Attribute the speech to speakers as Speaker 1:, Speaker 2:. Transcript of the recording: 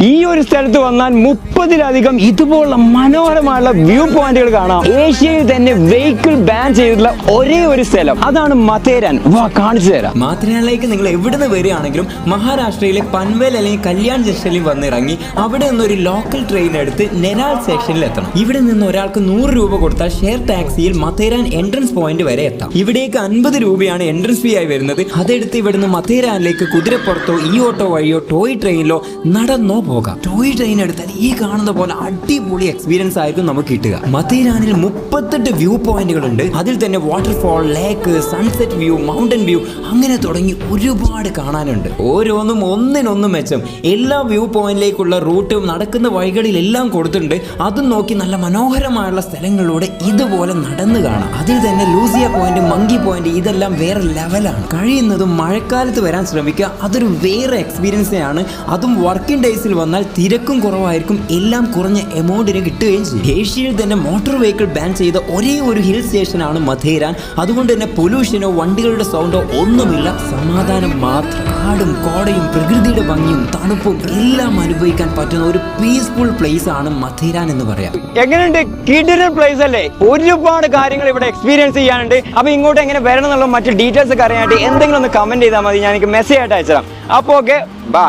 Speaker 1: ഈ ഒരു സ്ഥലത്ത് വന്നാൽ 30-ലധികം ഇതുപോലുള്ള മനോഹരമായുള്ള വ്യൂ പോയിന്റുകൾ കാണാം. ഏഷ്യയിൽ തന്നെ വെഹിക്കിൾ ബാൻ ചെയ്തിട്ടുള്ള ഒരേ ഒരു സ്ഥലം അതാണ് മഥേരാൻ. വാ, കാണിച്ചു തരാം.
Speaker 2: മാഥേരാനിലേക്ക് നിങ്ങൾ എവിടുന്ന് വരികയാണെങ്കിലും മഹാരാഷ്ട്രയിലെ പൻവേൽ അല്ലെങ്കിൽ കല്യാൺ ജംഗ്ഷനിൽ വന്നിറങ്ങി അവിടെ നിന്ന് ഒരു ലോക്കൽ ട്രെയിൻ എടുത്ത് നെരാൾ സ്റ്റേഷനിൽ എത്തണം. ഇവിടെ നിന്ന് ഒരാൾക്ക് 100 രൂപ കൊടുത്താൽ ഷെയർ ടാക്സിയിൽ മഥേരാൻ എൻട്രൻസ് പോയിന്റ് വരെ എത്താം. ഇവിടേക്ക് 50 രൂപയാണ് എൻട്രൻസ് ഫീ ആയി വരുന്നത്. അതെടുത്ത് ഇവിടുന്ന് മഥേരാനിലേക്ക് കുതിരപ്പുറത്തോ ഈ ഓട്ടോ വഴിയോ ടോയ് ട്രെയിനിലോ നടന്നോ പോകാം. ടോയ് ട്രെയിൻ എടുത്താൽ ഈ കാണുന്ന പോലെ അടിപൊളി എക്സ്പീരിയൻസ് ആയിരിക്കും നമുക്ക് കിട്ടുക. മഥേരാനിൽ 38 വ്യൂ പോയിന്റുകൾ ഉണ്ട്. അതിൽ തന്നെ വാട്ടർഫോൾ, ലേക്ക്, സൺസെറ്റ് വ്യൂ, മൗണ്ടൻ വ്യൂ അങ്ങനെ തുടങ്ങി ഒരുപാട് കാണാനുണ്ട്. ഓരോന്നും ഒന്നിനൊന്നും മെച്ചം. എല്ലാ വ്യൂ പോയിന്റിലേക്കുള്ള റൂട്ടും നടക്കുന്ന വഴികളിലെല്ലാം കൊടുത്തിട്ടുണ്ട്. അതും നോക്കി നല്ല മനോഹരമായുള്ള സ്ഥലങ്ങളിലൂടെ ഇതുപോലെ നടന്നു കാണാം. അതിൽ തന്നെ ലൂസിയ പോയിന്റ്, മങ്കി പോയിന്റ് ഇതെല്ലാം വേറെ ലെവലാണ്. കഴിയുന്നതും മഴക്കാലത്ത് വരാൻ ശ്രമിക്കുക. അതൊരു വേറെ എക്സ്പീരിയൻസ് ആണ്. അതും വർക്കിംഗ് ഡേയ്സിൽ വന്നാൽ തിരക്കും കുറവായിരിക്കും. എല്ലാം കുറഞ്ഞ എമൗണ്ടിന് കിട്ടുകയും ചെയ്യും. ഏഷ്യയിൽ തന്നെ മോട്ടോർ വെഹിക്കിൾ ബാൻ ചെയ്ത ഒരേ ഒരു ഹിൽ സ്റ്റേഷനാണ് മഥേരാൻ. അതുകൊണ്ട് തന്നെ പൊല്യൂഷനോ വണ്ടികളുടെ സൗണ്ടോ ഒന്നുമില്ല. സമാധാനം മാത്രം. കാടും കോടയും പ്രകൃതിയുടെ ഭംഗിയും തണുപ്പും എല്ലാം അനുഭവിക്കാൻ പറ്റുന്ന ഒരു പീസ്ഫുൾ പ്ലേസ് ആണ് മഥേരാൻ എന്ന് പറയാം.
Speaker 1: എങ്ങനെയുണ്ട്? കിടിലൻ പ്ലേസ് അല്ലേ? ഒരുപാട് കാര്യങ്ങൾ ഇവിടെ എക്സ്പീരിയൻസ് ചെയ്യാനുണ്ട്. അപ്പൊ ഇങ്ങോട്ട് എങ്ങനെ വരണം എന്നുള്ള മറ്റു ഡീറ്റെയിൽസ് ഒക്കെ അറിയാനായിട്ട് എന്തെങ്കിലും ഒന്ന് കമന്റ് ചെയ്താൽ മതി. ഞാൻ എനിക്ക് മെസ്സേജ് ആയിട്ട് അയച്ചുതരാം. അപ്പോൾ ഓക്കെ, ബൈ.